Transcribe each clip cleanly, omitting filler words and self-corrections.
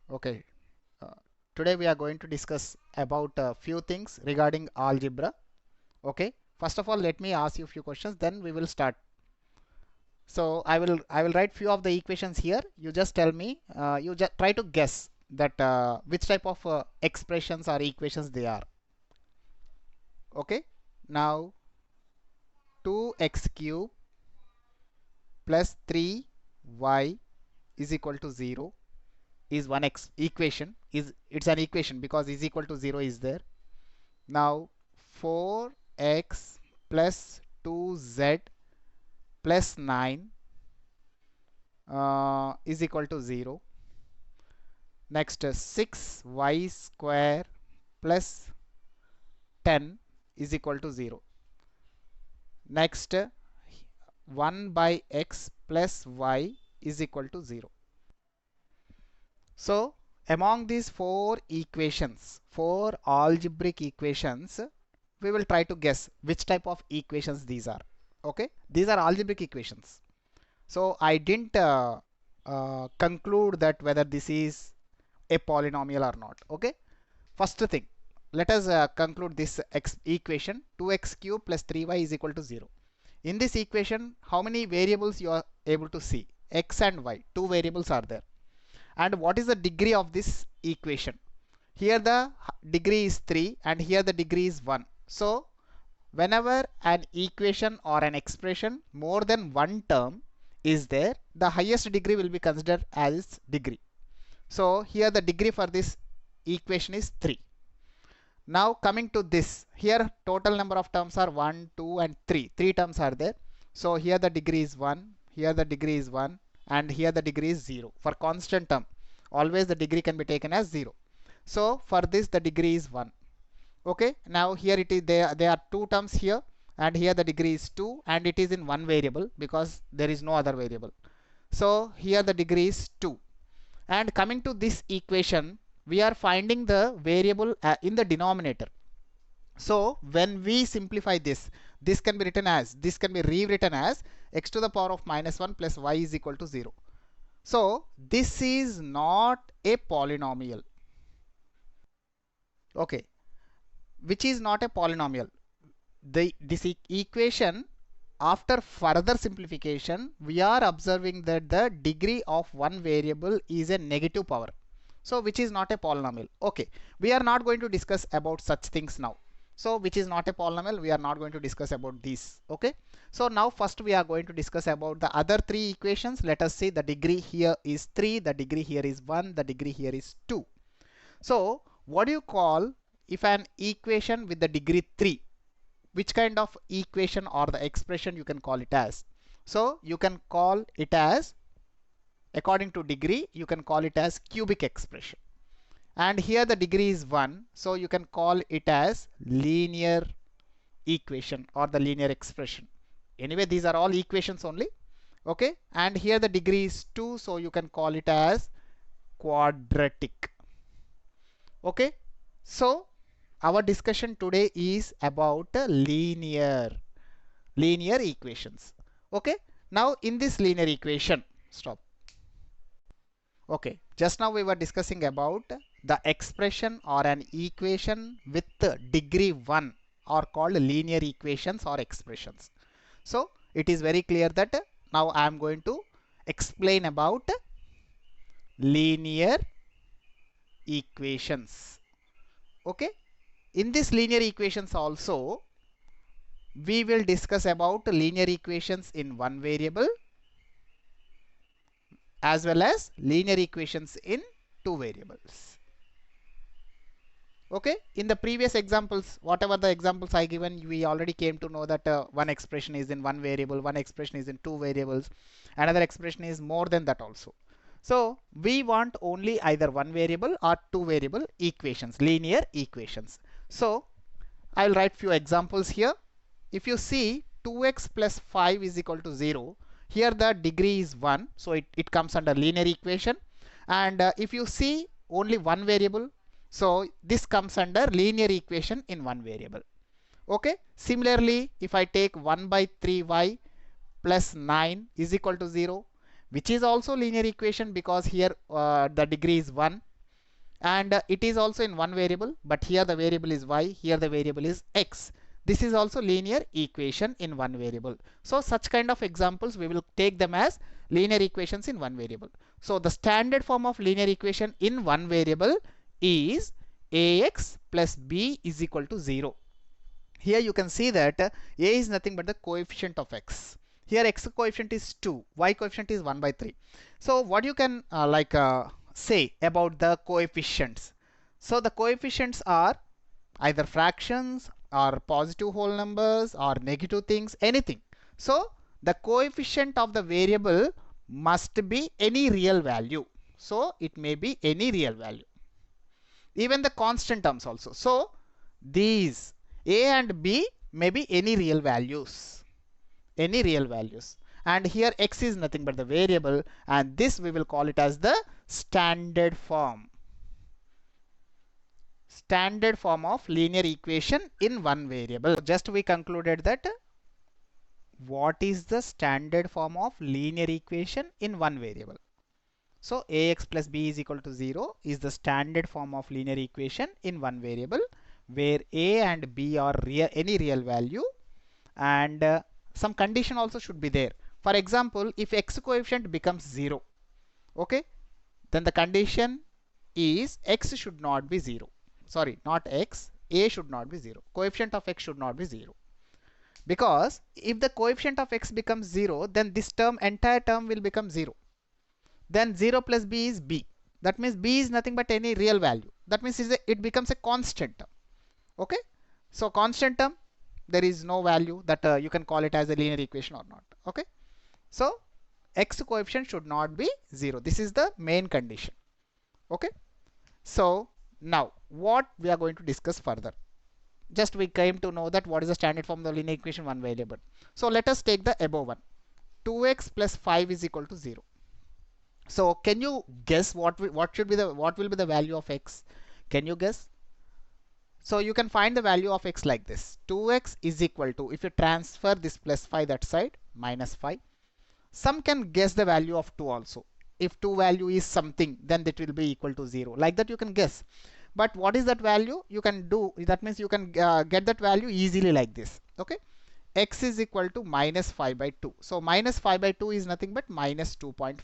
Okay, uh, today we are going to discuss about a few things regarding algebra. Okay, first of all, let me ask you a few questions, then we will start. So I will write few of the equations here. You just tell me. You just try to guess that which type of expressions or equations they are. Okay, now 2x cube plus 3y is equal to 0 is one equation. It's an equation because is equal to 0 is there. Now 4x plus 2z plus 9 is equal to 0. Next 6y square plus 10 is equal to 0. Next 1 by x plus y is equal to 0. So among these four algebraic equations, we will try to guess which type of equations these are. Okay, these are algebraic equations. So I didn't conclude that whether this is a polynomial or not. Okay, first thing, let us conclude this equation 2x cube plus 3y is equal to 0. In this equation, how many variables you are able to see? X and y, two variables are there. And what is the degree of this equation? Here the degree is 3 and here the degree is 1. So whenever an equation or an expression more than one term is there, the highest degree will be considered as degree. So here the degree for this equation is 3. Now coming to this, here total number of terms are 1, 2 and 3. 3 terms are there. So here the degree is 1, here the degree is 1 and here the degree is 0. For constant term, always the degree can be taken as 0. So for this the degree is 1. Okay, now here it is there are two terms here and here the degree is 2 and it is in one variable because there is no other variable. So here the degree is 2. And coming to this equation, we are finding the variable in the denominator. So when we simplify this, this can be rewritten as x to the power of minus 1 plus y is equal to 0. So this is not a polynomial. Okay, which is not a polynomial. This equation, after further simplification, we are observing that the degree of one variable is a negative power. So which is not a polynomial. Okay, we are not going to discuss about such things now. So which is not a polynomial, we are not going to discuss about these. Okay, so now first we are going to discuss about the other three equations. Let us see, the degree here is 3, the degree here is 1, the degree here is 2. So what do you call if an equation with the degree 3, which kind of equation or the expression you can call it as? So you can call it as, according to degree, you can call it as cubic expression. And here the degree is 1, so you can call it as linear equation or the linear expression. Anyway, these are all equations only. Okay, and here the degree is 2, so you can call it as quadratic. Okay, so our discussion today is about linear equations. Okay, now in this linear equation, stop. Okay, just now we were discussing about the expression or an equation with degree 1 are called linear equations or expressions. So it is very clear that now I am going to explain about linear equations. Okay, in this linear equations also we will discuss about linear equations in one variable as well as linear equations in two variables. Okay, in the previous examples, whatever the examples I given, we already came to know that one expression is in one variable, one expression is in two variables, another expression is more than that also. So we want only either one variable or two variable equations, linear equations. So I will write few examples here. If you see 2x plus 5 is equal to 0, here the degree is 1, so it comes under linear equation. And if you see only one variable, so this comes under linear equation in one variable. Okay, similarly if I take 1 by 3y plus 9 is equal to 0, which is also linear equation because here the degree is 1. and it is also in one variable, but here the variable is y, here the variable is x. This is also linear equation in one variable. So such kind of examples we will take them as linear equations in one variable. So the standard form of linear equation in one variable is ax plus b is equal to 0. Here you can see that a is nothing but the coefficient of x. Here x coefficient is 2, y coefficient is 1 by 3. So what you can say about the coefficients? So the coefficients are either fractions or positive whole numbers or negative things, anything. So the coefficient of the variable must be any real value. So it may be any real value. Even the constant terms also. So these a and b may be any real values. Any real values. And here x is nothing but the variable, and this we will call it as the standard form. Standard form of linear equation in one variable. Just we concluded that what is the standard form of linear equation in one variable. So ax plus b is equal to 0 is the standard form of linear equation in one variable where a and b are any real value, and some condition also should be there. For example, if x coefficient becomes 0, okay, then the condition is x should not be 0. Sorry, not x, a should not be 0. Coefficient of x should not be 0. Because if the coefficient of x becomes 0, then this term, entire term will become 0. Then 0 plus b is b. That means b is nothing but any real value. That means it becomes a constant term. Okay. So constant term, there is no value that you can call it as a linear equation or not. Okay. So x coefficient should not be 0. This is the main condition. Okay. So now what we are going to discuss further. Just we came to know that what is the standard form of the linear equation one variable. So let us take the above one. 2x plus 5 is equal to 0. So can you guess what will be the value of x? Can you guess? So you can find the value of x like this. 2x is equal to, if you transfer this plus 5 that side, minus 5. Some can guess the value of 2 also. If 2 value is something, then that will be equal to 0. Like that you can guess. But what is that value? You can do, that means you can get that value easily like this. Okay. X is equal to minus 5 by 2. So minus 5 by 2 is nothing but minus 2.5.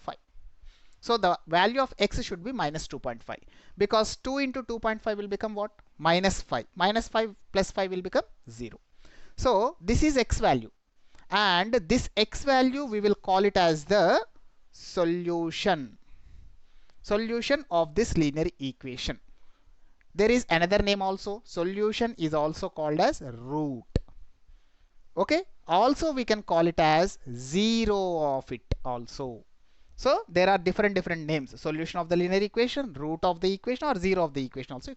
So the value of x should be minus 2.5, because 2 into 2.5 will become what? Minus 5. Minus 5 plus 5 will become 0. So this is x value, and this x value we will call it as the solution. Solution of this linear equation. There is another name also. Solution is also called as root. Okay. Also we can call it as zero of it also. So there are different names. Solution of the linear equation, root of the equation, or zero of the equation also.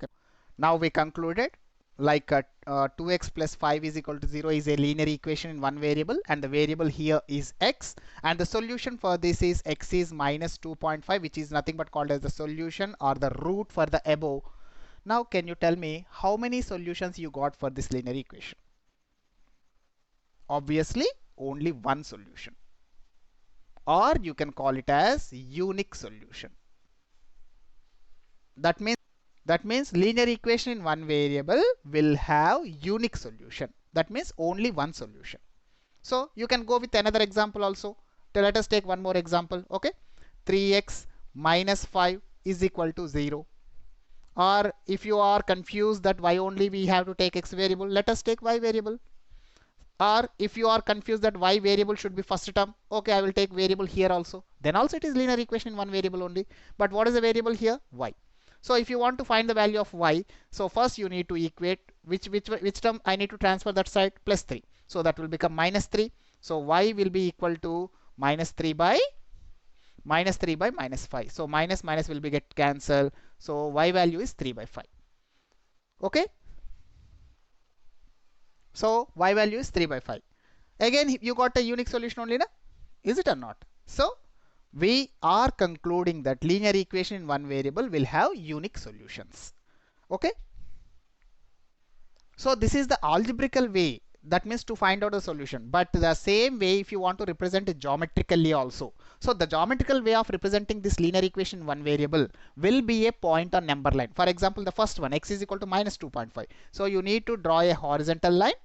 Now we concluded like 2x plus 5 is equal to 0 is a linear equation in one variable, and the variable here is x, and the solution for this is x is minus 2.5, which is nothing but called as the solution or the root for the above. Now can you tell me how many solutions you got for this linear equation? Obviously only one solution, or you can call it as unique solution. That means linear equation in one variable will have unique solution. That means only one solution. So you can go with another example also. Let us take one more example. Okay. 3x minus 5 is equal to 0. Or if you are confused that why only we have to take x variable, let us take y variable. Or if you are confused that y variable should be first term, okay, I will take variable here also. Then also it is linear equation in one variable only. But what is the variable here? Y. So if you want to find the value of y, so first you need to equate which term I need to transfer that side, plus 3. So that will become minus 3. So y will be equal to minus 3 by minus 5. So minus will be get cancelled. So y value is 3 by 5. Okay. So y value is 3 by 5. Again, you got a unique solution only, na? Is it or not? So we are concluding that linear equation in one variable will have unique solutions. Okay. So this is the algebraical way that means to find out the solution. But the same way, if you want to represent it geometrically also, so the geometrical way of representing this linear equation in one variable will be a point on number line. For example, the first one, x is equal to minus 2.5. So you need to draw a horizontal line.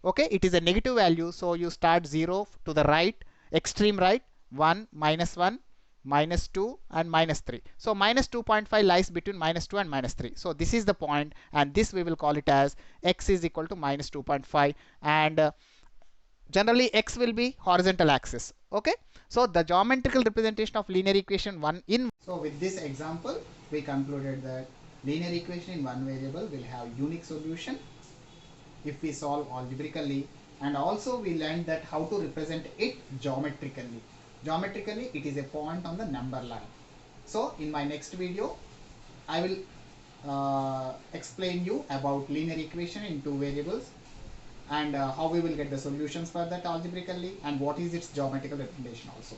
Okay, it is a negative value, so you start 0 to the right, extreme right, 1, -1, -2 and -3. So minus 2.5 lies between -2 and -3. So this is the point, and this we will call it as x is equal to minus 2.5, and generally x will be horizontal axis. Okay, so the geometrical representation of linear equation 1 in. So with this example, we concluded that linear equation in one variable will have unique solution if we solve algebraically, and also we learned that how to represent it geometrically. Geometrically, it is a point on the number line. So in my next video, I will explain you about linear equation in two variables, and how we will get the solutions for that algebraically, and what is its geometrical representation also.